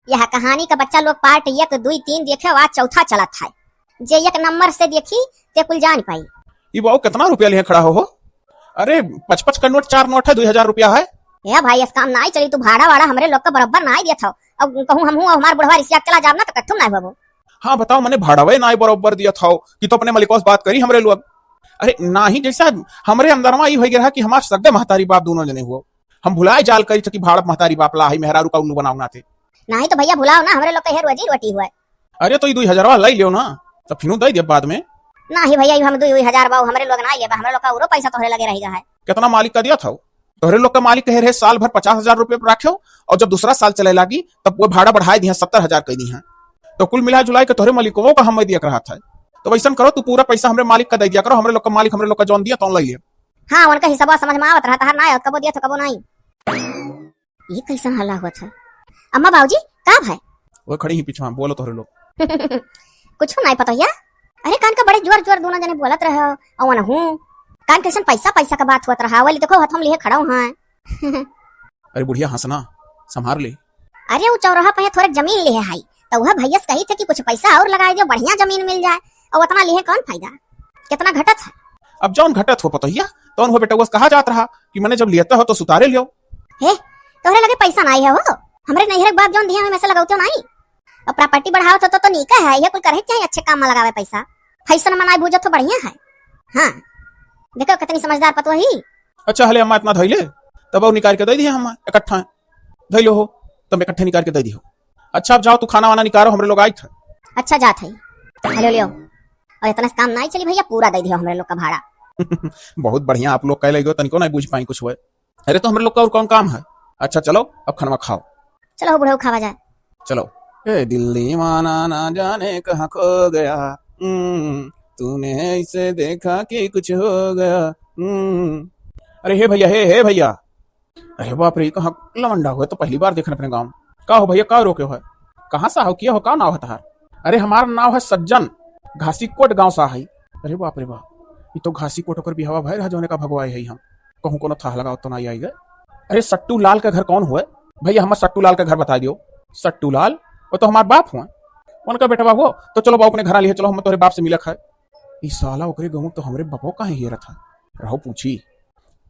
यह कहानी का बच्चा लोग पार्ट 1, 2, 3 देखे आज चौथा चलत है। जे 1 नंबर से देखी ते कुल जान पाई। ये बाबू कितना रुपया लिए खड़ा हो? अरे 55 का नोट 4 नोट है, 2000 रुपया है। ये भाई इस काम नहीं चली, तू भाड़ा वाड़ा हमरे लोग का बराबर ना दिया था। अब कहूं हम हूं हमार बुढ़वा रिसिया चला जाब ना तो कट्ठू ना हो। हाँ बताओ, मैंने भाड़ावे ना बराबर दिया था कि तो अपने मलिकों से बात करी हमरे लोग। अरे ना ही जैसा हमरे अंदर में हो गया कि हमार सगे महतारी बाप दोनों जने हुआ। हम भुलाए जाल करी कि भाड़ महतारी बाप ला ही मेहरारू का उल्लू बनाऊंगा थे। नहीं तो भैया भुलाओ ना, हमरे लोग का रोजी रोटी हुआ। अरे तो 2000 लाई लियो ना, तो फिर दे दे बाद में। नहीं भैया हम 2000 बाबू हमरे लोग ना लेबा, हमरे लोग का और पैसा तोहरे लगे रहेगा है। कितना मालिक का दिया था? तोहरे लोग का मालिक कहे रहे साल भर 50,000 रुपये रखे, और जब दूसरा साल चले लगी तब वो भाड़ा बढ़ाए दिया 70,000 कह दी है। तो कुल मिला जुलाई के तोहरे मालिकों का हम दिया रहा था। तो वैसा करो, तू पूरा पैसा हमरे मालिक का दे दिया करो। हमरे लोग का मालिक हमरे लोग का जौन दिया तो ले लिया। हाँ उनका हिसाब समझ में आवत रहा ना, कबो दिया तो कबो नहीं। ये कैसा हल्ला हुआ था? अम्मा बाबूजी का भाई वो खड़ी ही पीछे, बोलो तोहरे लोग। कुछ नहीं पता या? अरे कान का बड़े जोर जोर दोनों जने बोलत रहे और ना हूं कान कैसन पैसा पैसा का बात होत रहा। वाली देखो हम लिए खड़ा हूं। अरे बुढ़िया हंसना संभाल ले। अरे वो चौराहा पे थोड़े जमीन लिए है, तो वह भैया कही थे कि कुछ पैसा और लगाए दो, बढ़िया जमीन मिल जाए। और उतना लिए कौन फायदा, कितना घटत है। अब जौन घटत हो पतोहिया तो हो बेटा कहा जात रहा कि मैंने जब लिया हो तो सुतारे लियो। हे तोहरे लगे पैसा नहीं है हो, हमरे नैहर बाप जौन दिया में से लगाओ नहीं। और प्रॉपर्टी बढ़ाओ तो नीका है, ये कुल करे चाहिए अच्छे काम में लगावे पैसा। फैसन मनाए बूझो तो बढ़िया है। हाँ देखो कितनी समझदार पतो ही। अच्छा हले अम्मा इतना धइले तब और निकाल के दे दिया। हम इकट्ठा धइलो हो तब इकट्ठे निकाल के दे दियो। अच्छा अब जाओ तू खाना वाना निकालो, हमरे लोग आई थे। अच्छा जात है, हेलो लियो। और इतना काम नहीं चली भैया, पूरा दे दियो हमरे लोग का भाड़ा। बहुत बढ़िया, आप लोग कह ले तनिको नहीं बुझ पाई कुछ हुए। अरे तो हमरे लोग का और कौन काम है। अच्छा चलो अब खाना खाओ। चलो बुढ़ऊ खावा जाए। चलो। ए दिल्ली माना ना जाने कहाँ खो गया, तूने इसे देखा कि कुछ हो गया। अरे हे भैया, हे भैया। अरे बाप रे, कहाँ लवंडा हुआ, तो पहली बार देखने अपने गाँव। का हो भैया, का रोके हो? कहाँ सा हो, किया हो, का नाव है तहार? अरे हमारा नाव है सज्जन, घासी कोट गाँव सा है। अरे बाप रे बाप, ये तो घासी कोट होकर भी हवा भय रहा जोने का भगवाए है। हम कहूँ कोनो था लगाओ तो नहीं आई गए। अरे सट्टू लाल का घर कौन हुआ भैया? हमारे सट्टू लाल का घर बता दियो। सट्टू लाल वो तो हमारे बाप हुआ, उनका बेटा बाबू। तो चलो बाबू अपने घर लिए, चलो हम तुम्हारे बाप से मिलक है। इस साला ओकरे गहूँ तो हमरे बापो कहाँ ही था रहो पूछी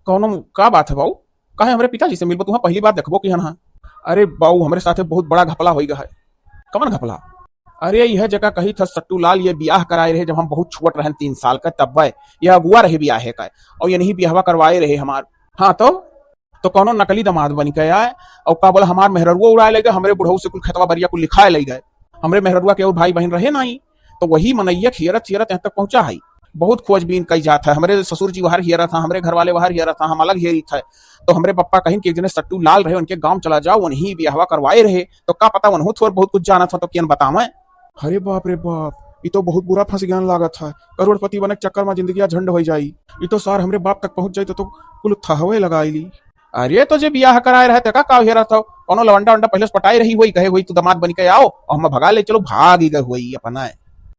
कौन का बात है बाबू, कहे हमारे पिताजी से मिलबो, तुम्हें पहली बार देखबो कि हाँ। अरे बाबू हमारे साथ बहुत बड़ा घपला हो गया है। कौन घपला? अरे यह जगह कही था सट्टू लाल ये ब्याह कराए रहे जब हम बहुत छोट रहे 3 साल का, तब यह अगुआ रहे ब्याह का, और ये नहीं ब्याहवा करवाए रहे हमार। हाँ तो कौनो नकली दामाद बन के आए और का बोला हमार मेहरुआ उड़ाए ले गए, हमरे बुढ़ऊ से कुल खतवा बरिया को लिखाए ले गए। हमरे मेहरुआ के और भाई बहन रहे नहीं, तो वही मनैया खियरत यहाँ तक पहुंचा है। बहुत खोजबीन कई जात है। हमारे ससुर जी वहां हियरा था, हमारे घर वाले वहां हियरा था, हम अलग हियरी थे। तो हमारे पप्पा कहीं कि एक जने सट्टू लाल रहे, उनके गांव चला जाओ, उन्हीं ब्याहवा करवाए रहे। तो का पता उन्हों थोड़ा बहुत कुछ जाना था, तो किन बतावे। अरे बाप रे बाप, ये तो बहुत बुरा फंस ज्ञान लागत है। करोड़पति बने चक्कर में जिंदगी झंड हो जाई। ये तो सार हमरे बाप तक पहुंच जाये तो कुल थहवे लगाई। अरे तो जे ब्याह कराए रहे थे का हेरा था, कोनो लवंडा वंडा पहले पटाई रही हुई, कहे हुई तू दामाद बन के आओ और हम भगा ले, चलो भाग ही गए हुई अपना है।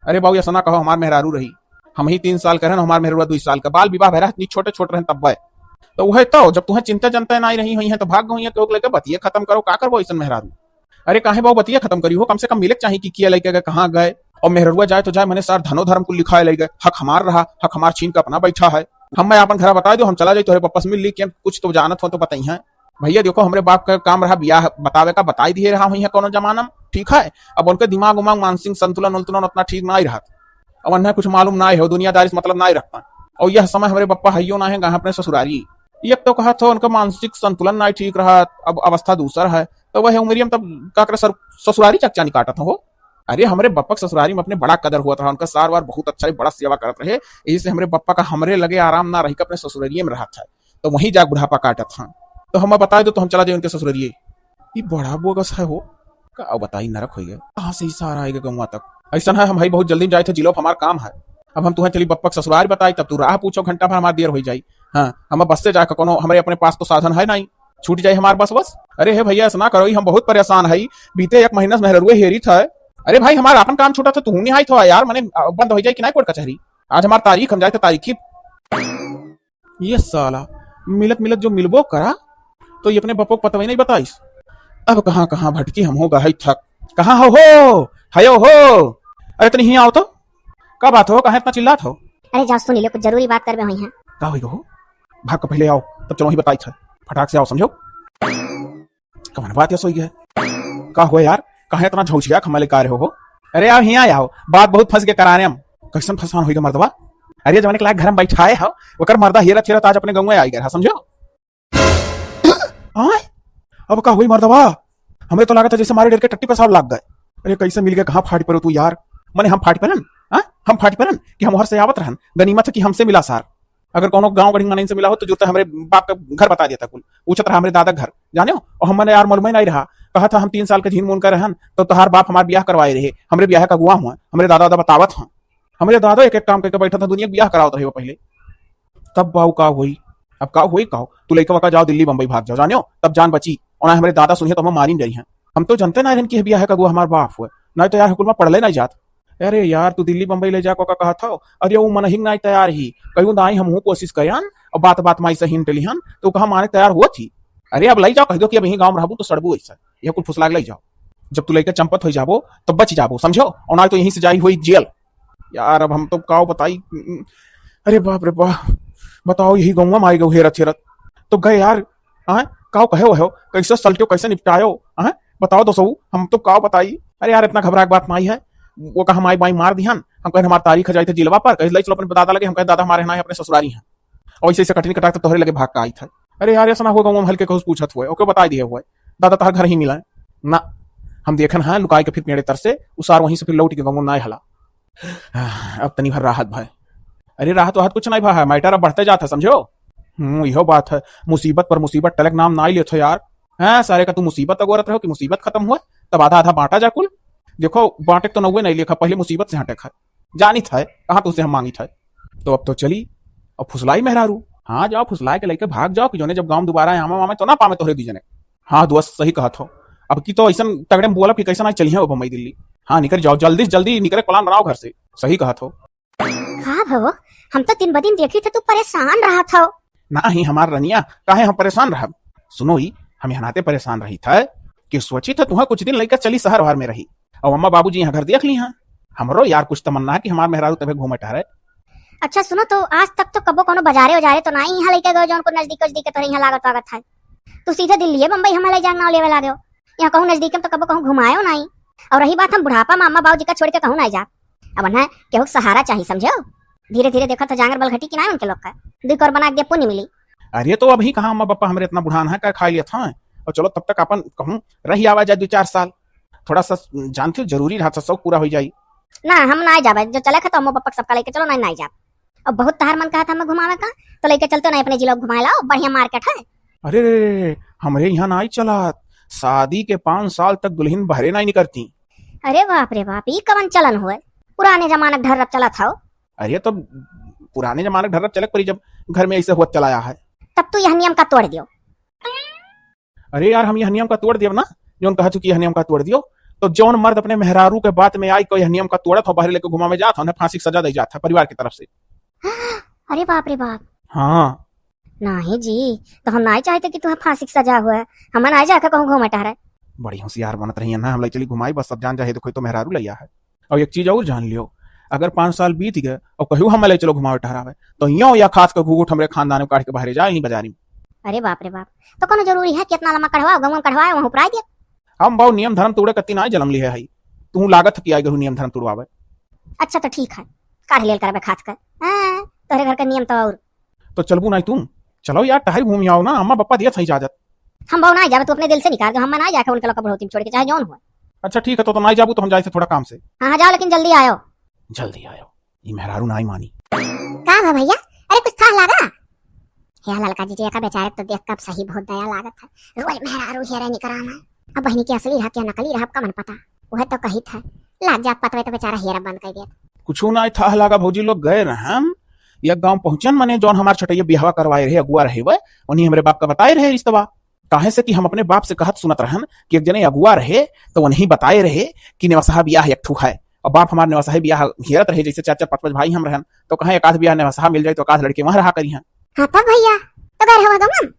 अरे बाबू ऐसा ना कहो, हमार मेहरारू रही, हम ही 3 साल कह रहे, हमारे मेहरुआ 2 साल का। बाल विवाह बहरा इतनी छोटे छोटे रहे तब तो वह तो जब तुम्हें चिंता जनता नहीं रही हुई है तो भाग गई है। क्यों लेके बतिया खत्म करो, का करबो ऐसा मेहरारू। अरे काहे बाबू बतिया खत्म करी हो, कम से कम मिलक चाहिए कि किया लेके गए, कहाँ गए। और मेहरुआ जाए तो जाए, मैंने सार धनो धर्म को लिखाए ले गए। हक हमार रहा, हक हमार छीन का अपना बैठा है। हम मैं अपन घर बता दो, हम चला जाए तो वापस मिल ली, कुछ तो जानत हो तो बताई है। भैया देखो हमारे बाप का काम रहा ब्याह बतावे का, बताई दिए रहा हुई है कोनो जमाना में, ठीक है। अब उनके दिमाग उमाग मानसिक संतुलन उल्तुलन उतना ठीक नहीं रहा। अब उन्हें कुछ मालूम ना है, दुनियादारी से मतलब नहीं रखता। और यह समय हमारे पप्पा हइयो ना है गाँव अपने ससुरारी। ये तो कहा था उनका मानसिक संतुलन नहीं ठीक रहा, अब अवस्था दूसरा है। तो वह उमरियम तब का कर ससुरारी चकचा नहीं काटा था वो। अरे हमारे बप्पा ससुरारी में अपने बड़ा कदर हुआ था, उनका सार वार बहुत अच्छा बड़ा सेवा करते रहे। इससे हमारे बप्पा का हमरे लगे आराम ना रही, अपने ससुरारी में रहा था, तो वहीं जा बुढ़ापा काटा था। तो हम बता दो तो हम चला जाए उनके ससुरारिये। ये बड़ा बोगस है हो का, बताई नरक हो गया, कहाँ से ही सारा आएगा गंवा तक। ऐसा है हम भाई बहुत जल्दी जाए थे जिलो, हमारा काम है। अब हम तुम्हें चली बप्पा ससुराल बताई, तब तू राह पूछो, घंटा भर हमारी देर हो जाई। हाँ हम बस से जाकर कोनो हमारे अपने पास तो साधन है नहीं, छूट जाए हमारे बस। अरे हे भैया ऐसा ना करो, हम बहुत परेशान है। बीते 1 महीना से मेहरुए हेरी था। अरे भाई हमारा अपन काम छूटा था, तू नहीं आई था यार, मैंने बंद हो जाए कि नहीं कोर्ट कचहरी। आज हमारी तारीख, हम जाए थे तारीख ही। ये साला मिलत जो मिलबो करा तो ये अपने बप्पो को पता ही नहीं बताइस। अब कहाँ भटकी हम हो गए थक। कहाँ हो हयो हो। अरे तनी ही आओ तो, का बात हो, कहाँ इतना चिल्लात हो? अरे जाओ सुन लियो, कुछ जरूरी बात करबे हुई हैं। का हुई हो? भाग के पहले आओ, तब चलो ही बताई था। फटाक से आओ, समझो कौन बात है सोई है। का हुआ यार, कहाँ इतना झौझिया खमले का रहे हो? अरे आओ ही आओ, बात बहुत फंस के कराने हम। कैसन फसान होगा मर्दवा? अरे जमाने के लायक घर में बैठाए हो, ओकर मर्दा हेरत हेरत आज अपने गाँव में आई गया, समझो। आय अब का हुई मर्दवा? हमें तो लागत है जैसे हमारे डर के टट्टी पेशाब लाग गए। अरे कैसे मिल गए, कहाँ फाट पड़ो तू यार? मने हम फाट परन? हम फाट परन कि हम हर से आवत रहन? गनीमत है कि हमसे मिला सार। अगर कोनो गांव गढ़ी नहीं से मिला हो तो जरूरत है हमरे बाप का घर बता देता कुल, पूछत रहा हमरे दादा घर जाने हो। और हमने यार मालूम नहीं रहा, कहा था हम 3 साल के झीन मून कर रहन तो तोहार बाप हमार ब्याह करवाए रहे, हमरे ब्याह का गुआ हुआ, हमरे दादा दादा बतावत हैं। हमरे दादा एक एक काम करके बैठा था, दुनिया ब्याह करावत रहे हो पहले। तब बाऊ का हुई, अब का हुई कहो तू लइका वका जाओ दिल्ली बंबई भाग जाओ, जाने हो तब जान बची। और हमारे दादा सुनिए तो हम मारी रही हैं। हम तो जानते ना कि ब्याह का गुआ हमार बाप हुआ, नहीं तो यार हुकुल में पढ़ले नहीं जात। अरे यार तू दिल्ली बंबई ले जाको का कहा था, अरे वो मन हिंग नहीं तैयार ही कहूँ दाई हम कोशिश करियन और बात बात माई से हिंट लिहन तो कहा माने तैयार हुआ थी। अरे अब लई जाओ, कह दो कि अब यही गाँव में रहबू तो सड़बू ऐसा, यह कुल फुसलाग लई जाओ। जब तू लेकर चंपत हो जाबो तो बच जाबो, समझो। और ना तो यहीं से जाई हुई जेल। यार अब हम तो काओ बताई। अरे बाप रे बाप, बताओ यही गाँव में आई गो हेरत हेरत तो गए यार। काओ कहे हो कैसे सलटो, कैसे निपटायो? बताओ तो सऊ, हम तो काओ बताई। अरे यार इतना घबरा बात माई है, वो कहा हमारी बाई मार दिहन। हम कहे हमारी तारीख जाई थे जिलवा पर, कहे चलो अपने दादा लगे, हम कहे दादा हमारे अपने ससुरारी हैं। और ऐसे कटनी कटा तो तोहरे लगे भाग का आई था। अरे यार ऐसा ना होगा, हम हल्के कहूँ पूछत हुए ओके बता दिए हुए दादा तहार घर ही मिला ना। हम देखन है लुकाई के फिर मेरे तर से उसार वहीं से फिर लौट के गंगो ना हला। अब तनी भर राहत भाई। अरे राहत वाहत कुछ नहीं भाई, मैटर अब बढ़ते जाता, समझो। यहो बात है, मुसीबत पर मुसीबत टलक नाम ना ही लेते यार। है सारे का तू मुसीबत अगोरत रहो कि मुसीबत खत्म हुआ तब आधा आधा बांटा जा कुल। देखो बांटे तो नौवे नहीं लिखा, पहले मुसीबत से हटे खा जानी था कहाँ तुझसे हम मांगी था। तो अब तो चली अब फुसलाई मेहरारू। हाँ जाओ फुसलाए के लेके भाग जाओ कि जोने जब गांव दोबारा आमा मामा तो ना पामे तोहरे दीजने। हाँ दोस्त सही कहा था, अब की तो ऐसा तगड़े में बोला कि कैसा ना चली है वो बम्बई दिल्ली। हाँ निकल जाओ, जल्दी से जल्दी निकले, प्लान बनाओ घर से। सही कहा था। हाँ भवो, हम तो दिन ब दिन देखी थे तू परेशान रहा था। ना ही हमार रनिया काहे हम परेशान रह। सुनो ही हम हनाते परेशान रही था कि सोची था तुम्हें कुछ दिन लेकर चली शहर भर में रही और अम्मा बाबूजी यहाँ घर देख ली हैं। हमरो यार कुछ तमन्ना है कि हमारे मेहरारू तबे घूमे टहरे। अच्छा सुनो, तो आज तक तो कबो कोनो बाजारे उजारे तो नहीं यहाँ लेके गए जो उनको नजदीक नजदीक तो यहाँ लागत वागत है। तू सीधे दिल्ली बंबई हमें ले जाना लेवे लागे हो, यहाँ कहूँ नजदीक में तो कबो कहूँ घुमायो नहीं। और रही बात हम बुढ़ापा मामा बाबू जी का छोड़ के कहूँ नहीं जा, अब ना केहू सहारा चाहिए, समझो। धीरे धीरे देखो तो जांगर बलघटी की ना उनके लोग का दुख और बना के पुण्य मिली। अरे तो अभी कहाँ अम्मा पापा हमारे इतना बुढ़ान है क्या खा लिया था। और चलो तब तक अपन कहूँ रही आवा जाए 2-4 साल, थोड़ा सा जानते हो जरूरी रहा था, शौक पूरा हो जाए ना। हम ना जाबे, जो चले तो अम्मा पापा सबका लेके चलो, नहीं जा। अब बहुत तहार मन कहा था हमें घुमावे का तो लेके चलते नहीं, अपने जिला घुमाए लाओ, बढ़िया मार्केट है। अरे हमरे यहाँ ना चला, शादी के 5 साल तक दुल्हन बहरे नहीं निकलती। अरे बाप रे बाप, ये कवन चलन हुए? पुराने जमाने ढर्रब चला था। अरे तो पुराने जमाने ढर्रब चलक पड़ी, जब घर में ऐसे हुआ चलाया है तब तू यह नियम का तोड़ दियो। अरे यार हम यह नियम का तोड़ दियो ना, जो कहा चुकी यह नियम का तोड़ दियो। तो जौन मर्द अपने मेहरारू के बात में आई को यह नियम का तोड़ा था, बाहर लेके घुमावे जाता, उन्हें फांसी की सजा दी जाता परिवार की तरफ से। अरे बाप रे बाप। हाँ नहीं जी, तो हम नहीं चाहते कि तुम्हें फांसी की सजा हुआ है, हम नहीं जाकर कहूँ घूमे टहरे। बड़ी होशियार बनत रही है ना, हम ले चली घुमाई बस, सब जान जाए तो कोई तो मेहरारू लिया है। और एक चीज और जान लियो, अगर 5 साल बीत गए और कहूँ हम ले चलो घुमावे टहरावे तो यो या खास का घूघूट हमरे खानदान में काट के बाहर जाए नहीं बाजारी में। अरे बाप रे बाप, तो कोनो जरूरी है कि इतना लम्बा कढ़वाओ, गाँव कढ़वाए वहाँ उपराय दिया। हम बहु नियम धर्म तोड़े कत्ती ना जन्म लिया है, तू लागत की आई गहू नियम धर्म तोड़वावे। अच्छा तो ठीक है, काढ़ लेल करबे खास कर। तोहरे घर का नियम तो और। तो चलबू नहीं तुम, चलो यार टहर घूम आओ ना, अम्मा पापा दिया सही इजाजत। हम बहु ना जाबे, तू अपने दिल से निकाल दो, हम ना जाके उनके लोग बढ़ोती छोड़ के चाहे जौन हुआ। अच्छा ठीक है, तो नहीं जाबू तो हम जाए थे थोड़ा काम से। हाँ जाओ, लेकिन जल्दी आयो। जल्दी आयो, ये मेहरारू नहीं मानी। का है भैया? अरे कुछ था लागा या ललका जी का बेचारे तो देख कर सही बहुत दया लागत है, रोज मेहरारू हेरे निकराना। अब बहनी की असली रहा क्या नकली रहा का मन पता, वह तो कही था लाग जात पतवे तो बेचारा हेरा बंद कर दिया। कुछ ना था लागा, भौजी लोग गए रहे हम या गांव पहुंचन मने जौन हमार छठैया बिहावा करवाए रहे, अगुआ रहे वह उन्हीं हमरे बाप का बताए रहे रिश्तवा। काहे से कि हम अपने बाप से कहत सुनत रहन कि एक जने अगुआ रहे तो उन्हीं बताए रहे कि नेवसहा बियाह एक ठू है, और बाप हमारे नेवसहा बियाह हेरत रहे, जैसे 4-4 5-5 भाई हम रहन तो कहे एक आध बियाह नेवसहा मिल जाए तो एक आध लड़के वहां रहा करी हैं। हाँ तब भैया तो गए रहो गमन।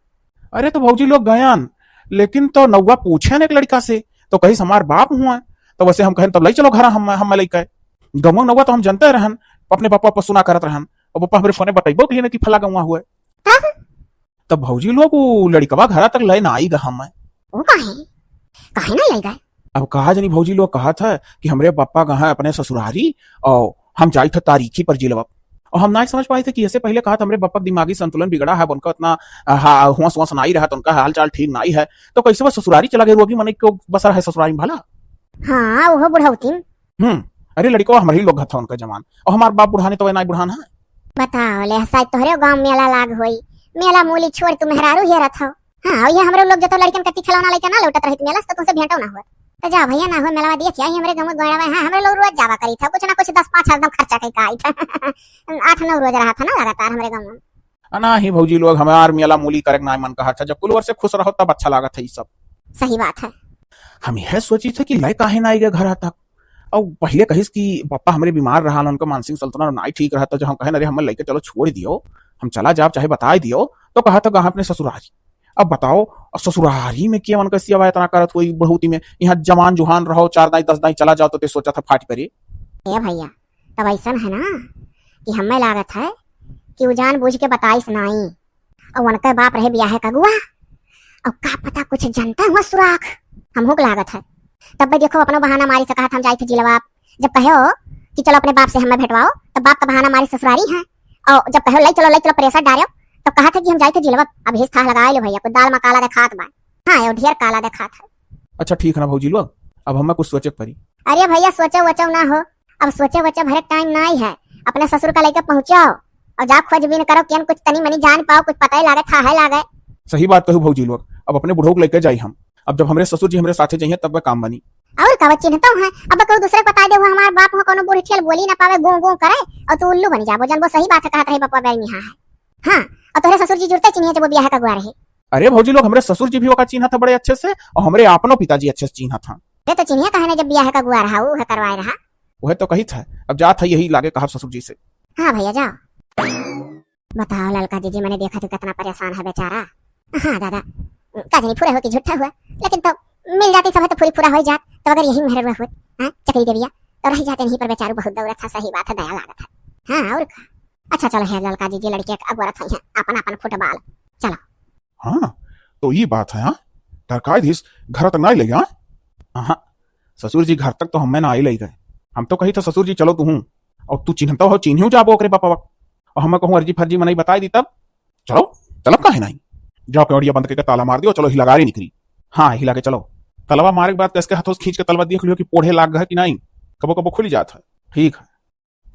अरे तो भौजी लोग गयान, लेकिन तो नौवा पूछे एक लड़का से तो कहीं हमार बाप हुआ तो वैसे हम कहें तब लई चलो घर हम लई कहे गमो नवा तो हम जानते रहन अपने पापा पर सुना करत रहन और पापा हमरे फोने बताइबो कि कि फला गवा हुए तब भौजी लोग वो लड़कवा घर तक लय ना आई गा हम वो काहे ना ले गए। अब कहा जानी भौजी लोग कहा था कि हमरे पापा कहा अपने ससुरारी और हम जाई थे तारीखी पर जिलवा और हम ना समझ पाए थे कि ऐसे पहले कहा था हमरे पापा दिमागी संतुलन बिगड़ा है उनका इतना हुआस हुआस नहीं रहा तो उनका हाल चाल ठीक नहीं है तो कैसे वो ससुरारी चला गया रोगी मन क्यों बसर है ससुरारी में भला। हाँ वो बुढ़ौती। अरे लड़को हमारे ही लोग था उनका जमान और हमारे बाप बुढ़ाने तो नहीं बुढ़ाना है। बताओ ले शायद तोहरे गांव मेला लाग होई मेला मूली छोड़ तू मेहरारू हे रथ। हाँ ये हमरे लोग जतो लड़कन कत्ती खिलौना लेके ना लौटत रहित मेला तो तुमसे भेंटो ना हुआ तो जा भैया ना हो मेला दिया क्या हमरे गांव गोड़ा में। हाँ हमरे लोग रोज जावा करी था कुछ ना कुछ 10-5 एकदम खर्चा कई का आई था 8-9 रोज रहा था ना लगातार हमरे गांव में। ना ही भौजी लोग हमार मेला मूली करे ना मन कहा था जब कुल वर्ष से खुश रहो तब अच्छा लागत है ये सब। सही बात है। हम यह सोची थे कि लय काहे ना आई गए घर तक और पहले कहिस कि पापा हमारे बीमार रहा उनका मानसिक संतुलन नहीं ठीक रहा था जो हम कहे अरे हम लेके चलो छोड़ दियो हम चला जाओ चाहे बता दियो तो कहा था कहा अपने ससुरारी। अब बताओ ससुरारी में क्या मन कैसी आवाज इतना करत कोई बढ़ोती में यहाँ जवान जुहान रहो 4 दाई 10 दाई चला जाओ तो ते सोचा था फाट पड़े। ए भैया तब ऐसा है ना कि हमें लागत है कि वो जान बूझ के बताइस नहीं और उनका बाप रहे ब्याह का गुआ और का पता कुछ जनता हुआ सुराख हमको लागत है। तब भी देखो अपना बहाना मारी से कहा था हम जाए थे जिलवा जब कहो कि चलो अपने बाप से हमें भेटवाओ तब बाप का बहाना मारी ससुरारी है और जब कहो ले चलो प्रेशर डालो तो कहा था कि हम जाए थे जिलवा। अब हिस था लगा लो भैया कुछ दाल में काला दिखात बा। हाँ ये ढेर काला दिखात है। अच्छा ठीक है ना भौजी लोग अब हमें कुछ सोचे पड़ी। अरे भैया सोचो वचो ना हो अब सोचे वचो भरे टाइम नहीं है अपने ससुर का लेकर पहुंचाओ और जा खोजबीन करो कि कुछ तनी मनी जान पाओ कुछ पता ही लागे था है लागे। सही बात कहू भौजी लोग अब अपने बुढ़ो को लेकर जाई हम अब जब हमारे ससुर जी हमारे साथे चाहिए तब वह काम बनी और का चिन्हता है। अब कोई दूसरे को बता दे वो हमारे बाप हो कोनो बूढ़ी ठेल बोली ना पावे गो गो करे और तू उल्लू बन जाबो जन वो सही बात है कहत रही पापा बैल में है। हाँ और तोरे ससुर जी जुड़ते चिन्हिए जब वो ब्याह का गुआ रहे। अरे भौजी लोग हमारे ससुर जी भी ओका चिन्हा था बड़े अच्छे से और हमारे अपनो पिताजी अच्छे से चिन्हा था। ये तो चिन्हिए कहने जब ब्याह का गुआ रहा वो करवाए रहा वह तो कही था अब जा था यही लागे कहा ससुर जी से। हाँ भैया जाओ। बताओ ललका जी मैंने देखा तो कितना परेशान है बेचारा। हाँ दादा काजनी फुरा हो कि झूठा हुआ लेकिन तो मिल जाती सब तो पूरी पूरा हो जात तो अगर यही मेहर हुआ हाँ चकरी देविया तो रह जाते नहीं पर बेचारू बहुत दौड़त था। सही बात है दया लागत है। हाँ और अच्छा चलो है ललका जी लड़के अगवरत हुई है अपन अपन फुटबॉल चलो। हाँ तो ये बात है। हाँ तरकाई धीस घर तक ना ले गया। हाँ ससुर जी घर तक तो हमें ना आई ले गए हम तो कही था ससुर जी चलो तू और तू चिन्हता हो चिन्ह जाबो ओकरे पापा और हमें कहूँ अर्जी फर्जी मनाई बताई दी तब चलो चलो काहे नहीं जाओ कौड़िया बंद करके ताला मार दियो चलो हिला गाड़ी निकली। हाँ हिला के चलो तलवा मारे के बाद कैसे हाथों से खींच के तलवा देख लियो कि पोढ़े लाग गए कि नहीं कबो कबो खुल जाता है। ठीक है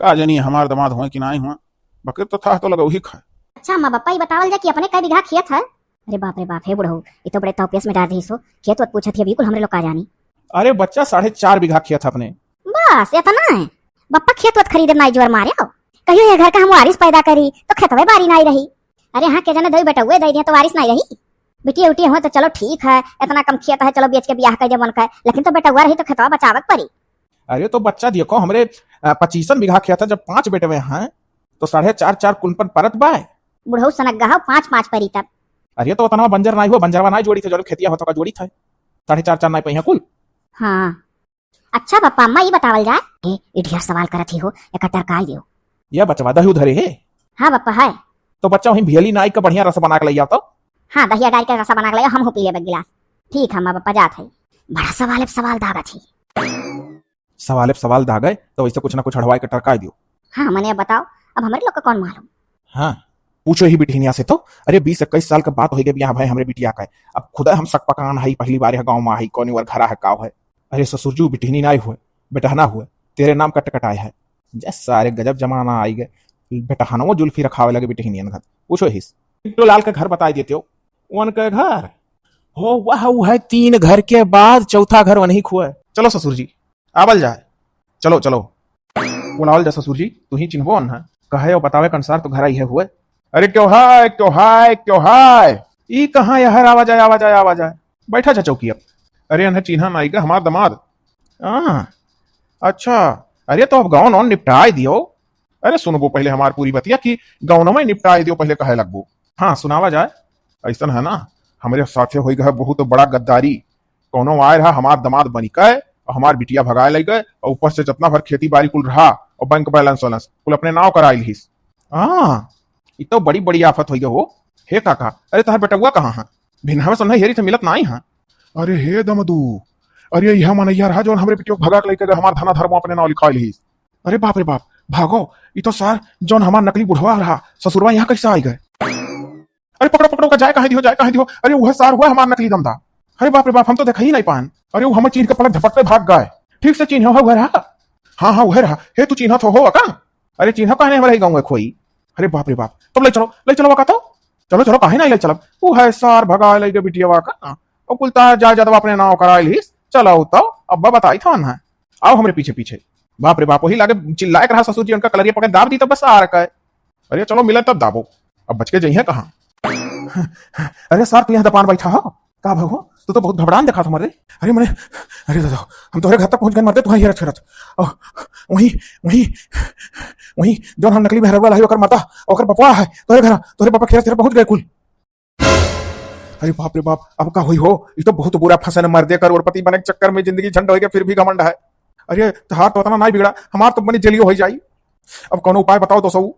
का जानी हमारे दामाद हुए कि नहीं हुआ बकर तो था तो लगा वही खा। अच्छा माँ बापा ये बतावल जा कि अपने कई बीघा खेत है। अरे बाप हे बुढ़ऊ ये तो बड़े तौपेस में डाल दी सो खेत वत पूछा थी बिल्कुल हमरे लोग का जानी। अरे बच्चा 4.5 बीघा खेत था अपने बस इतना है बप्पा खेत वत खरीदे नाई जोर मारे कहियो ये घर का हम वारिस पैदा करी तो खेतवे बारी नहीं रही। अरे हाँ के जाने दई बेटा हुए दई दिया तो वारिस नहीं रही बिटिया उटिया हो तो चलो ठीक है इतना कम खेत है चलो बेच के ब्याह कर मन का लेकिन तो बेटा हुआ रही तो खेतवा बचावक पड़ी। अरे तो बच्चा देखो हमरे 25 बीघा खेत था जब 5 बेटे में हैं तो 4.5 कुंपन परत बाय बुढ़ऊ सनक गहा 5 परी तब। अरे तो उतना बंजर नहीं हुआ बंजरवा नहीं जोड़ी थे जो खेतिया होता का जोड़ी था 4.5 नहीं पहिया कुल। हाँ अच्छा पापा अम्मा ये बतावल जाए ये ढेर सवाल करत ही हो एक टरकाई दियो यह बचवा दही उधरे है। हाँ पापा है तो बच्चा वहीं भेली नाई का बढ़िया रस बना के ले तो। हाँ दहिया डाल के रसा बना के ले हम हो पी ले गिलास। ठीक है माँ पापा जात है बड़ा सवाल दागा थी सवाल दा गए तो वैसे कुछ ना कुछ हड़वाई के टरकाई दियो। हाँ मैंने अब बताओ अब हमारे लोग का कौन मालूम। हाँ पूछो ही बिटिया से तो अरे 20-21 साल का बात हो गई बियाह भाई हमारे बिटिया का है अब खुदा हम सक पकान है पहली बार गाँव में आई कौन घर है काव है। अरे ससुरजू बिटहनी नहीं हुए बेटहना हुए तेरे नाम का टकटाए है जैसे सारे गजब जमाना आई गए बेटहनों जुल्फी रखावे लगे बिटहनियन घर पूछो हिस तो लाल का घर बता देते हो वन का घर हो वह है 3 घर के बाद चौथा घर वही खुआ। चलो ससुर जी आवल जाए चलो चलो बुलावल जा ससुर जी तू ही चिन्हबो न कहे और बतावे के अनुसार तो घर आई है हुए। अरे क्यों है ई कहाँ यार आवाज आए बैठा जा चौकी अब। अरे अन चिन्हा नाई का हमार दमाद अच्छा अरे तो अब गाँव नौन निपटाए दियो। अरे सुनबो पहले हमार पूरी बतिया कि गाँव में निपटाए दियो पहले कहे लगबो। हाँ सुनावा जाए ऐसा है ना हमारे साथे हो गए बहुत बड़ा गद्दारी कोनो आए रहा हमार दमाद बनी कहे और हमार बिटिया भगाए लग गए और ऊपर से जितना भर खेती बाड़ी कुल रहा और बैंक बैलेंस वैलेंस कुल अपने नाव कराइल हिस। हाँ ये तो बड़ी बड़ी आफत हो हो। हे काका, अरे तहार बेटुआ कहाँ है? भिन्हा में सुनना हेरी से मिलत नहीं है। अरे हे दमदू, अरे यह मनैया रहा जो हमरे बिटिया भगा के लेके हमार धना धर्म अपने नाव लिखाइल हिस। अरे बाप रे बाप, भागो, ये तो सार जौन हमार नकली बुढ़वा रहा ससुरवा यहाँ कैसे आ गए? अरे पकड़ो पकड़ो का, जाए कहाँ दियो। अरे वह सार हुआ हमार नकली दमदा। अरे बाप रे बाप, हम तो देखा ही नहीं पान। अरे वो हमें चीन के पलट झपटते भाग गए। ठीक से चिन्ह हो रहा? हाँ वह रहा। हे तू चिन्ह तो हो का? अरे चिन्ह कहने हमारे गाँव में खोई। अरे बाप रे बाप, तब ले चलो का तो चलो चलो, काहे नहीं ले चलब? वो है सार भगा ले बिटिया का और कुलता जा जब अपने नाव कराइल हिस। चलो तो अब्बा बताई था ना, आओ हमरे पीछे पीछे। बाप रे बाप, वही लागे चिल्लाए रहा ससुर जी, उनका कलरिया पकड़ दाब दी तब बस आ रखा है। अरे चलो मिले तब दाबो, अब बच के जाइए कहाँ। अरे सर तू यहाँ दपान बैठा हो का भगो? तू तो बहुत घबरान देखा था मरे। अरे मैंने, अरे दादा हम तुम्हारे घर तक पहुंच गए मरते तुम्हारी हेरत फेरत। वही वही वही जो हम नकली बहरवा लाई ओकर माता ओकर बपवा है तोरे घर, तोरे पापा खेर तेरे पहुंच गए कुल। अरे बाप रे बाप, अब का हुई हो? ये तो बहुत बुरा फंसन मर दे करोड़पति बने के चक्कर में जिंदगी झंड हो गया फिर भी घमंड है। अरे तहार तो उतना नहीं बिगड़ा, हमार तो बनी जलियो हो जाई। अब कौन उपाय बताओ तो सऊ।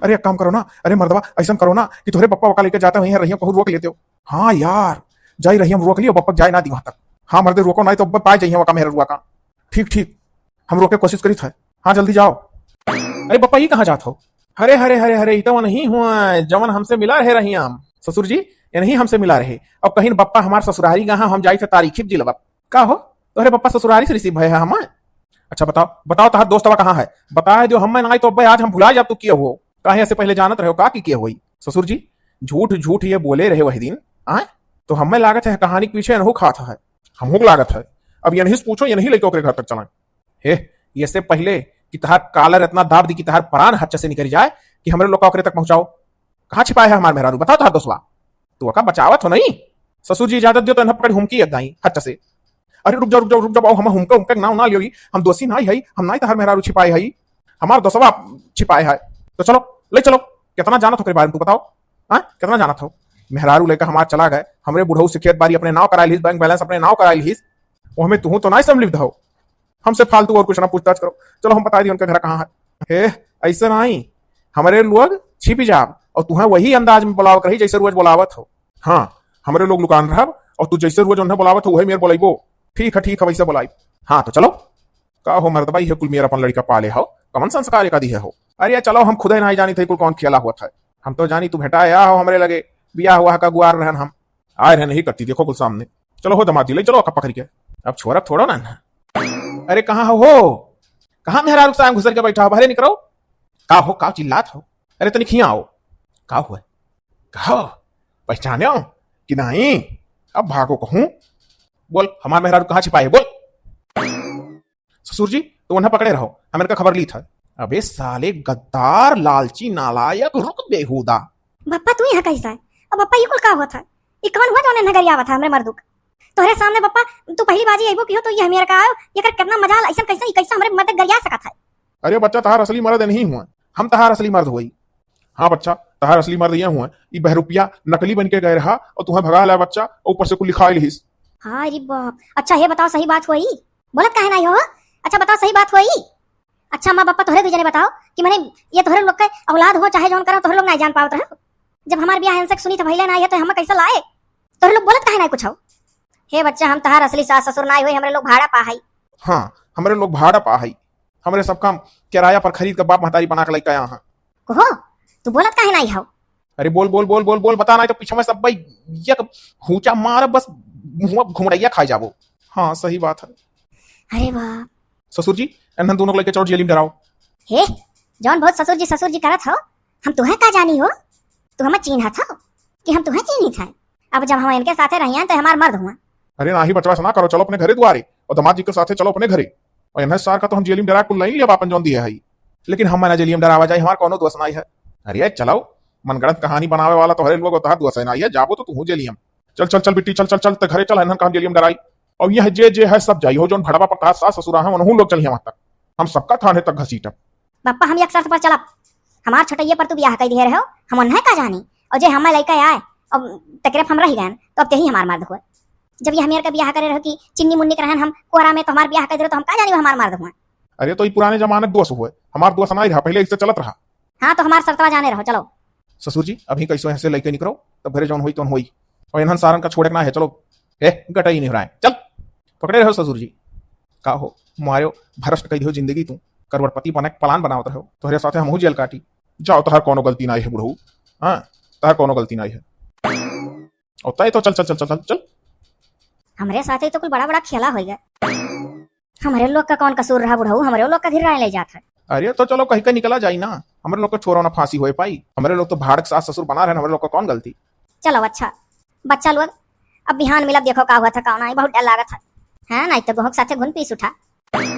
अरे एक काम करो ना, अरे मर्दवा ऐसा करो ना कि तोरे पप्पा वका लेके जाते वहीं रहियो कहूँ रोक लेते हो। हाँ यार जाई रही हम रोक लियो, पप्पा जाए ना दी वहां तक। हाँ मर्दे रोको नहीं तो पाए जाइए वका मेहर रुआ का। ठीक हम रोके कोशिश करी था। हाँ जल्दी जाओ। अरे पप्पा ये कहाँ जात हो? हरे हरे हरे हरे, ये तो नहीं हुआ जमन हमसे मिला रहे रही हम ससुर जी, ये नहीं हमसे मिला रहे। अब कहीं बप्पा हमार ससुरारी कहाँ, हम जाई थे तारीखी जिला का हो तोरे पप्पा ससुरारी से रिसीव है हम। अच्छा बताओ तहार दोस्तवा कहाँ है? बताए जो हम नहीं तो अब आज हम भुला जा तू किए हो काहे ऐसे पहले जानत रहे हो का किए हुई? ससुर जी झूठ ये बोले रहे वही दिन आए तो हमें लागत है कहानी के पीछे अनहु खाता है, हमहू लागत है। अब ये नहीं पूछो, ये नहीं लेके ओकरे घर तक चला हे ये से पहले कि तहार कालर इतना दाब दी कि तहार प्राण हच्च से निकल जाए कि हमारे लोग ओकरे तक पहुंचाओ। कहाँ छिपाए है हमारे मेहरारू? बताओ तहार दोस्तवा तू का बचावत हो नहीं? ससुर जी इजाजत दियो तो पकड़ हुमकी एकदई हच्च से। अरे रुक जाओ हम हुमका ना लियोगी, हम दोषी नहीं है, हम नहीं तहार मेहरारू छिपाए है, हमार दोस्तवा छिपाए है। तो चलो ले चलो, कितना जानत हो के बारे में तू बताओ। हाँ कितना जानत हो? मेहरारू लेकर हमार चला गए, हमरे बुढ़ऊ से खेत बाड़ी अपने नाव कराइल हिस, बैंक बैलेंस अपने नाव कराइल हिस, वो हमें तू तो नहीं संभलित हो। हमसे फालतू और कुछ ना पूछताछ करो। चलो हम बता दी उनका घर कहाँ है। हे ऐसा नहीं, हमारे लोग छिपी जाब और तुम्हें वही अंदाज में बुलाव करी जैसे रोज बुलावत हो। हाँ हमारे लोग लुकान रहा और तू जैसे रोज उन्हें बुलावत हो वही मेरे बुलाइबो। ठीक है वैसे बुलाई। हाँ तो चलो का हो मर्दबाई है कुल मेरा अपन लड़का पाले हो, कमन संस्कार का दिए हो। अरे चलो हम खुद ही नहीं जानी थे कुल कौन खेला हुआ था, हम तो जानी तू भेटाया हो हमारे लगे बिया हुआ का गुआर रहन हम आए रहे नहीं करती देखो कुल सामने। चलो हो दमादी ले चलो पकड़ के, अब छोरा थोड़ा ना। अरे कहाँ हो कहाँ मेहरारू साहब घुसर के बैठा हो, बाहर निकलो। का हो का चिल्लात हो? अरे तनिक हिया आओ। का हुआ? कहो पहचाने हो कि नहीं? अब भागो कहूं, बोल हमारे मेहरारू कहाँ छिपाए बोल। ससुर जी तो उन्हें पकड़े रहो, हमें का खबर ली था। अबे साले गद्दार लालची नालायक रुक बेहुदा। बप्पा तू यहाँ कैसा है? अब बप्पा ये कुल का हुआ था? ये कौन हुआ जो नगरिया आवा था हमरे मर्दुक तोहरे सामने? बप्पा तू पहली बाजी आइबो कियो तो ये हमेरा का आयो, ये कर कितना मजाल ऐसा कैसा हमरे मर्द गरिया सका था? अरे बच्चा तहार असली मर्द नहीं हुआ, हम तहार असली मर्द हुई। हाँ बच्चा तहार असली मर्द ये हुआ, ये बहरूपिया नकली बन के गए रहा और तुम्हें भगा लाया बच्चा और ऊपर से कुल लिखा लिहिस। हाँ अरे बाप, अच्छा ये बताओ सही बात हुई? बोलत काहे नहीं हो? अच्छा बताओ सही बात हुई? अच्छा माँ बापा तोहरे दूजने बताओ कि मैंने ये तोहरे लोग के औलाद हो चाहे जौन करो तोहरे लोग नहीं जान पाओ रहे। जब हमारे ब्याह से सुनी तो भैया ना है तो हम कैसे लाए? तोहरे लोग बोलत काहे नहीं कुछ हो? हे बच्चा हम तहार असली सास ससुर नहीं हुई, हमरे लोग भाड़ा पाहाई। हाँ हमारे लोग भाड़ा पाहाई, हमारे सब काम किराया पर खरीद कर बाप महतारी बना के लेके आया हाँ। कहो तू बोलत काहे नहीं हो? अरे बोल बोल बोल बोल बोल बता नहीं तो पीछे में सब भाई ये खूंचा मार बस मुंह घुमड़ैया खाई जाबो। हाँ सही बात है। अरे वाह ससुर जी इन दोनों को लेके चलो जेल में डराओ। हे जौन बहुत ससुर जी करत हो, हम तुम्हें का जानी हो? तू हमें चिन्हत हो कि हम तुम्हें चिन्ही थे? अब जब हम इनके साथे रहिए तो हमार मर्द हुआ। अरे ना ही बचवा ना करो, चलो अपने घरे द्वारे और दामाद जी के साथे चलो अपने घरे। और इन्हें सार का तो हम जेल में डरा कुल नहीं लिया बापन जौन दिया है, लेकिन हम ना जेल में डरावा जाए हमारा कोनो दोस्त नहीं है। अरे चलो मनगढ़ंत कहानी बनावे वाला तो हरे लोग तहार दोस्त है ना, जाबो तो तू जेलियम। चल चल चल बेटी चल चल चल तो घरे चल, इन्हें काम जेलियम डराई और यह जे है सब जाई हो, जो भड़वा पर सास ससुरा है उन्होंने लोग चलिए वहां तक, हम सबका थाने तक घसीटब। पापा हम एक शर्त पर चलब, हमार छोटैया पर तू ब्याह कर दिए रहे हो, हम उन्हें का जानी और जे हमें लइका आए और तकरीब हम रह गए तो अब यही हमार मर्द हुए। जब ये हमारे का ब्याह करे रहो कि चिन्नी मुन्नी के रहन हम कोहरा में तो हमार ब्याह कर दे तो हम का जानी हमार मार हुआ। अरे तो ये पुराने जमाने दोस्त हुए, हमार दोस्त नहीं रहा, पहले इससे चलत रहा। हाँ तो हमार सरतवा जाने रहो चलो। ससुर जी अभी कैसे ऐसे लेके निकलो, तब घरे जौन हुई तो हुई, और इन्हन सारन का छोड़े ना है। चलो ए गटा ही नहीं हो रहा है, चल पकड़े रहो ससुर जी। का हो मारो भ्रष्ट कही हो जिंदगी, तू करोड़पति बने प्लान बनावत रहो, तोहरे साथे हमहू जेल काटी। जाओ तोहर कोनो गलती नहीं है बुढ़ऊ, हाँ तोहर कोनो गलती नहीं है। और तय तो चल चल चल चल चल चल। हमारे साथ ही तो कुछ बड़ा बड़ा खेला हो गया। हमारे लोग का कौन कसूर रहा बुढ़ऊ, हमारे लोग का धीरे ले जाता है। अरे तो चलो कहीं का निकला जाई ना, हमारे लोग को छोरो ना फांसी हो पाई, हमारे लोग तो भाड़ के सास ससुर बना रहे, हमारे लोग का कौन गलती। चलो अच्छा बच्चा लोग अब बिहान मिलब, देखो का हुआ था का नहीं, बहुत डर लागत है। हाँ नहीं तो गोहक साथे घुन पीस उठा।